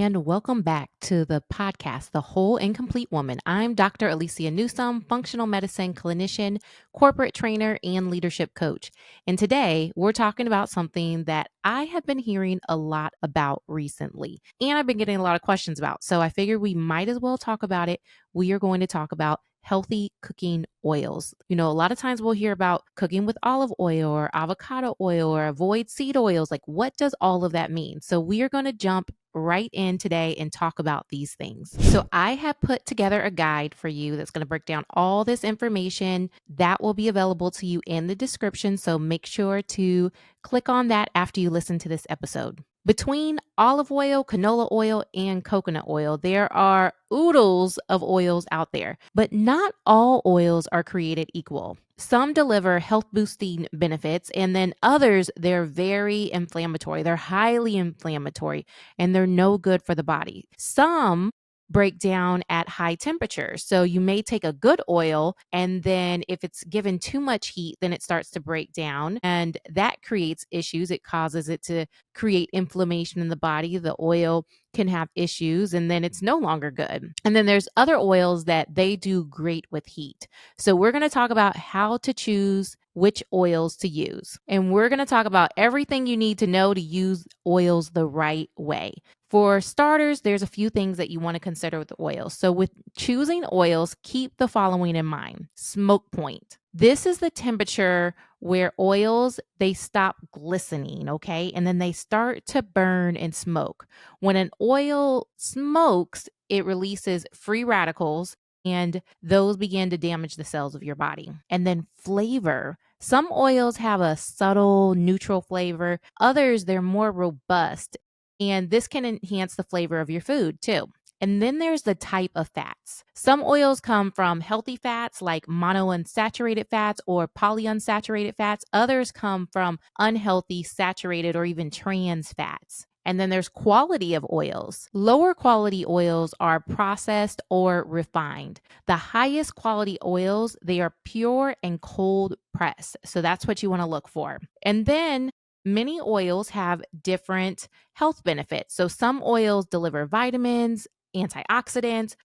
and welcome back to the podcast, The Whole and Complete Woman. I'm Dr. Alicia Newsome, functional medicine clinician, corporate trainer, and leadership coach. And today we're talking about something that I have been hearing a lot about recently, and I've been getting a lot of questions about. So I figured we might as well talk about it. We are going to talk about healthy cooking oils. A lot of times we'll hear about cooking with olive oil or avocado oil or avoid seed oils. Like, what does all of that mean? So we are going to jump right in today and talk about these things. So I have put together a guide for you that's going to break down all this information that will be available to you in the description. So make sure to click on that after you listen to this episode. Between olive oil, canola oil, and coconut oil, there are oodles of oils out there, but not all oils are created equal. Some deliver health boosting benefits, and then others, they're very inflammatory. They're highly inflammatory, and they're no good for the body. Some break down at high temperatures. So you may take a good oil, and then if it's given too much heat, then it starts to break down, and that creates issues. It causes it to create inflammation in the body. The oil can have issues, and then it's no longer good. And then there's other oils that they do great with heat. So we're going to talk about how to choose which oils to use. And we're going to talk about everything you need to know to use oils the right way. For starters, there's a few things that you want to consider with oils. So with choosing oils, keep the following in mind. Smoke point. This is the temperature where oils, they stop glistening, okay? And then they start to burn and smoke. When an oil smokes, it releases free radicals, and those begin to damage the cells of your body. And then flavor. Some oils have a subtle neutral flavor. Others, they're more robust. And this can enhance the flavor of your food too. And then there's the type of fats. Some oils come from healthy fats like monounsaturated fats or polyunsaturated fats. Others come from unhealthy saturated or even trans fats. And then there's quality of oils. Lower quality oils are processed or refined. The highest quality oils, they are pure and cold pressed. So that's what you want to look for. And then many oils have different health benefits. So some oils deliver vitamins, antioxidants,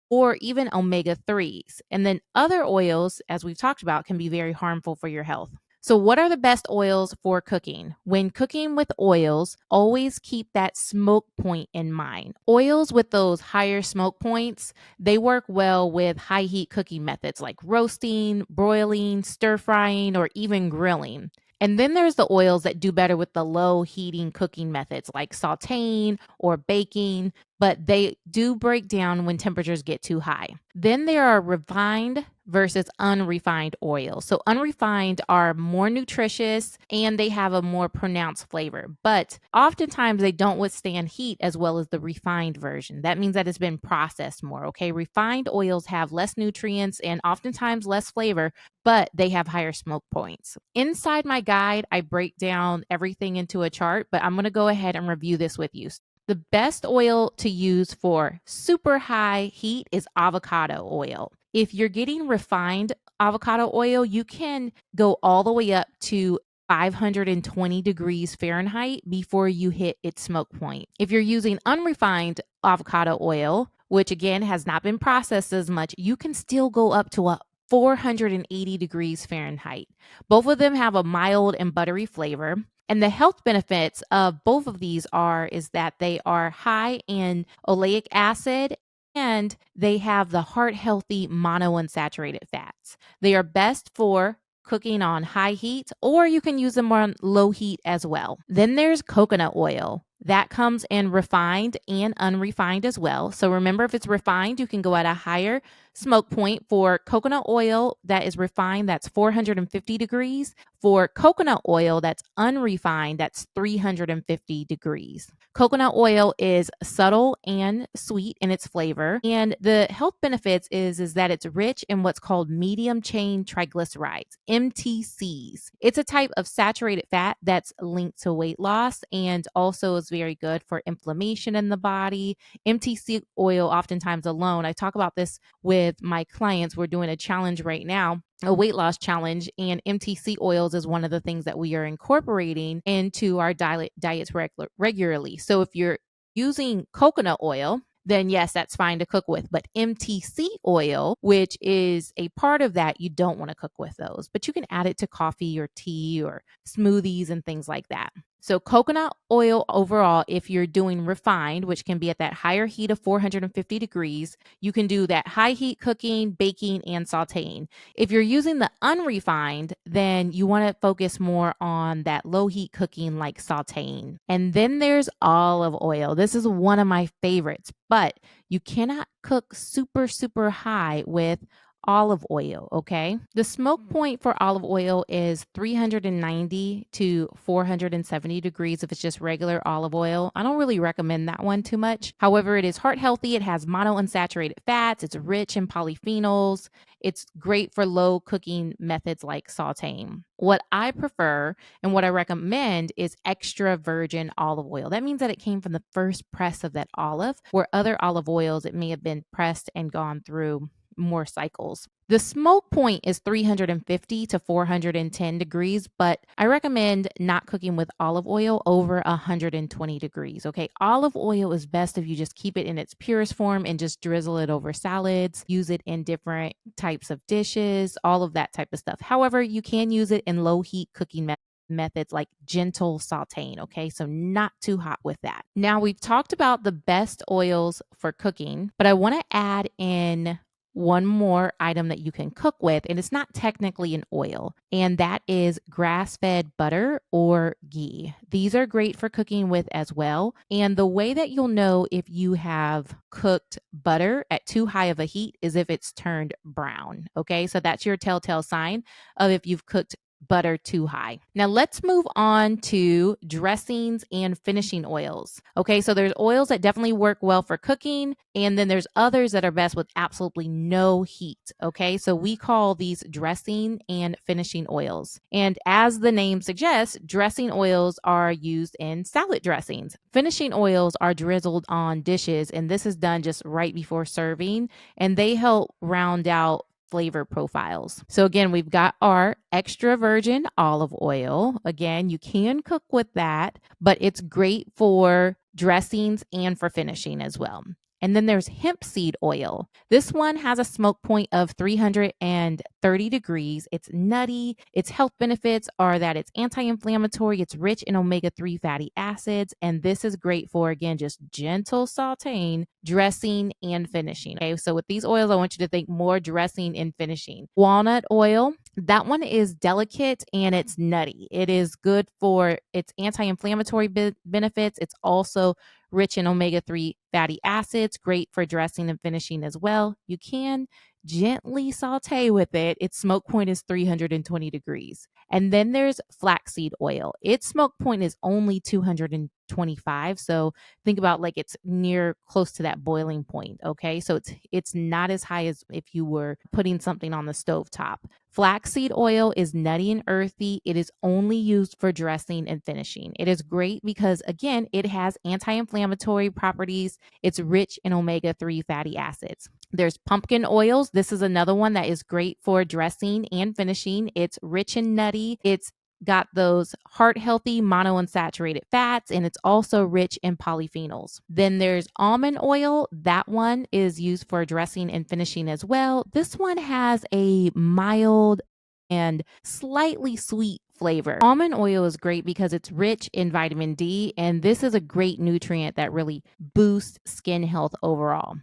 or even omega 3s. And then other oils, as we've talked about, can be very harmful for your health. So what are the best oils for cooking? When cooking with oils, always keep that smoke point in mind. Oils with those higher smoke points, they work well with high heat cooking methods like roasting, broiling, stir frying, or even grilling. And then there's the oils that do better with the low heating cooking methods like sauteing or baking, but they do break down when temperatures get too high. Then there are refined versus unrefined oils. So unrefined are more nutritious and they have a more pronounced flavor, but oftentimes they don't withstand heat as well as the refined version. That means that it's been processed more, okay? Refined oils have less nutrients and oftentimes less flavor, but they have higher smoke points. Inside my guide, I break down everything into a chart, but I'm going to go ahead and review this with you. The best oil to use for super high heat is avocado oil. If you're getting refined avocado oil, you can go all the way up to 520 degrees Fahrenheit before you hit its smoke point. If you're using unrefined avocado oil, which again has not been processed as much, you can still go up to 480 degrees Fahrenheit. Both of them have a mild and buttery flavor. And the health benefits of both of these is that they are high in oleic acid and they have the heart healthy monounsaturated fats. They are best for cooking on high heat, or you can use them on low heat as well. Then there's coconut oil. That comes in refined and unrefined as well. So remember, if it's refined, you can go at a higher smoke point. For coconut oil that is refined, that's 450 degrees. For coconut oil that's unrefined, that's 350 degrees. Coconut oil is subtle and sweet in its flavor. And the health benefits is that it's rich in what's called medium chain triglycerides, MCTs. It's a type of saturated fat that's linked to weight loss and also is very good for inflammation in the body. MCT oil, oftentimes alone, I talk about this with my clients. We're doing a challenge right now, a weight loss challenge, and MCT oils is one of the things that we are incorporating into our diets regularly. So if you're using coconut oil, then yes, that's fine to cook with. But MTC oil, which is a part of that, you don't want to cook with those. But you can add it to coffee or tea or smoothies and things like that. So coconut oil overall, if you're doing refined, which can be at that higher heat of 450 degrees, you can do that high heat cooking, baking, and sauteing. If you're using the unrefined, then you want to focus more on that low heat cooking like sauteing. And then there's olive oil. This is one of my favorites, but you cannot cook super, super high with olive oil, okay? The smoke point for olive oil is 390 to 470 degrees if it's just regular olive oil. I don't really recommend that one too much. However, it is heart healthy. It has monounsaturated fats. It's rich in polyphenols. It's great for low cooking methods like sauteing. What I prefer and what I recommend is extra virgin olive oil. That means that it came from the first press of that olive, where other olive oils, it may have been pressed and gone through more cycles. The smoke point is 350 to 410 degrees, but I recommend not cooking with olive oil over 120 degrees. Okay. Olive oil is best if you just keep it in its purest form and just drizzle it over salads, use it in different types of dishes, all of that type of stuff. However, you can use it in low heat cooking methods like gentle sauteing. Okay. So not too hot with that. Now we've talked about the best oils for cooking, but I want to add in one more item that you can cook with, and it's not technically an oil, and that is grass-fed butter or ghee. These are great for cooking with as well. And the way that you'll know if you have cooked butter at too high of a heat is if it's turned brown. Okay, so that's your telltale sign of if you've cooked butter too high. Now let's move on to dressings and finishing oils. Okay, so there's oils that definitely work well for cooking, and then there's others that are best with absolutely no heat. Okay, so we call these dressing and finishing oils. And as the name suggests, dressing oils are used in salad dressings. Finishing oils are drizzled on dishes, and this is done just right before serving, and they help round out flavor profiles. So again, we've got our extra virgin olive oil. Again, you can cook with that, but it's great for dressings and for finishing as well. And then there's hemp seed oil. This one has a smoke point of 330 degrees. It's nutty. Its health benefits are that it's anti-inflammatory, it's rich in omega-3 fatty acids, and this is great for, again, just gentle sauteing, dressing, and finishing. Okay, so with these oils, I want you to think more dressing and finishing. Walnut oil, that one is delicate and it's nutty. It is good for its anti-inflammatory benefits. It's also rich in omega-3 fatty acids, great for dressing and finishing as well. You can gently saute with it. Its smoke point is 320 degrees. And then there's flaxseed oil. Its smoke point is only 225. So think about like it's near close to that boiling point. Okay. So it's not as high as if you were putting something on the stove top. Flaxseed oil is nutty and earthy. It is only used for dressing and finishing. It is great because, again, it has anti-inflammatory properties. It's rich in omega-3 fatty acids. There's pumpkin oils. This is another one that is great for dressing and finishing. It's rich and nutty. It's got those heart healthy monounsaturated fats, and it's also rich in polyphenols. Then there's almond oil. That one is used for dressing and finishing as well. This one has a mild and slightly sweet flavor. Almond oil is great because it's rich in vitamin D, and this is a great nutrient that really boosts skin health overall.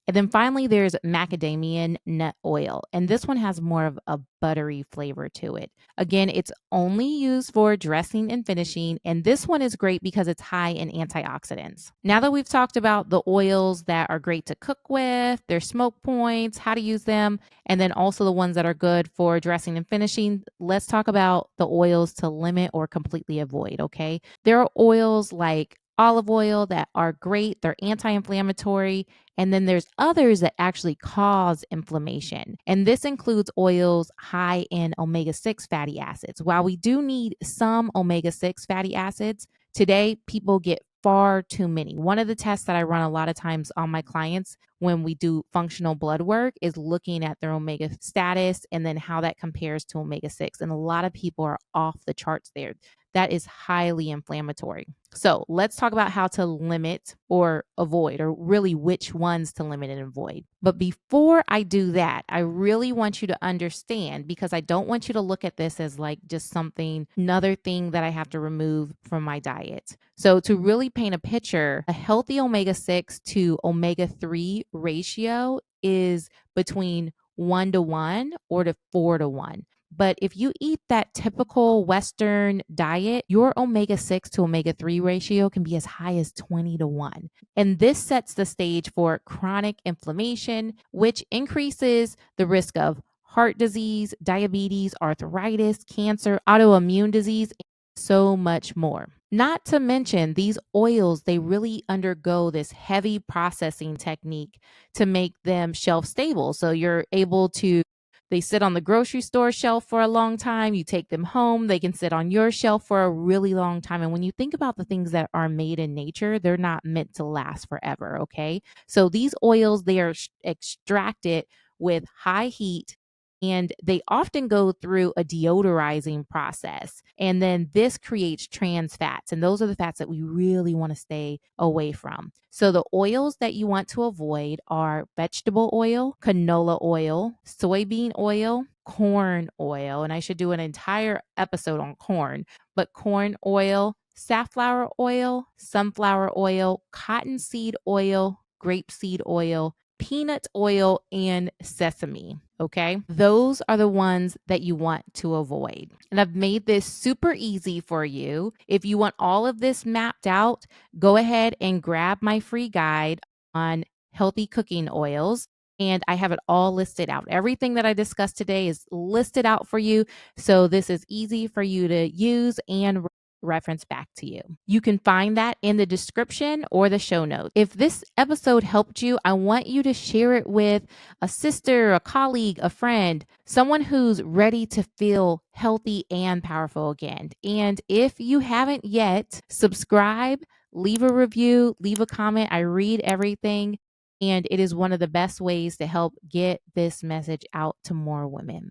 And then finally, there's macadamia nut oil, and this one has more of a buttery flavor to it. Again, it's only used for dressing and finishing, and this one is great because it's high in antioxidants. Now that we've talked about the oils that are great to cook with, their smoke points, how to use them, and then also the ones that are good for dressing and finishing, let's talk about the oils to limit or completely avoid, okay? There are oils like olive oil that are great. They're anti-inflammatory. And then there's others that actually cause inflammation. And this includes oils high in omega-6 fatty acids. While we do need some omega-6 fatty acids, today people get far too many. One of the tests that I run a lot of times on my clients when we do functional blood work is looking at their omega status and then how that compares to omega-6. And a lot of people are off the charts there. that is highly inflammatory. So let's talk about how to limit or avoid, or really which ones to limit and avoid. But before I do that, I really want you to understand, because I don't want you to look at this as like just something, another thing that I have to remove from my diet. So to really paint a picture, a healthy omega-6 to omega-3 ratio is between 1 to 1 or to 4 to 1. But if you eat that typical Western diet, your omega-6 to omega-3 ratio can be as high as 20 to 1. And this sets the stage for chronic inflammation, which increases the risk of heart disease, diabetes, arthritis, cancer, autoimmune disease, and so much more. Not to mention, these oils, they really undergo this heavy processing technique to make them shelf stable. So you're able to, they sit on the grocery store shelf for a long time. You take them home, they can sit on your shelf for a really long time. And when you think about the things that are made in nature, they're not meant to last forever, okay? So these oils, they are extracted with high heat, and they often go through a deodorizing process. And then this creates trans fats. And those are the fats that we really want to stay away from. So the oils that you want to avoid are vegetable oil, canola oil, soybean oil, corn oil. And I should do an entire episode on corn, but corn oil, safflower oil, sunflower oil, cottonseed oil, grapeseed oil, peanut oil, and sesame. Okay. Those are the ones that you want to avoid. And I've made this super easy for you. If you want all of this mapped out, go ahead and grab my free guide on healthy cooking oils. And I have it all listed out. Everything that I discussed today is listed out for you. So this is easy for you to use and reference back to you. You can find that in the description or the show notes. If this episode helped you, I want you to share it with a sister, a colleague, a friend, someone who's ready to feel healthy and powerful again. And if you haven't yet, subscribe, leave a review, leave a comment. I read everything, and it is one of the best ways to help get this message out to more women.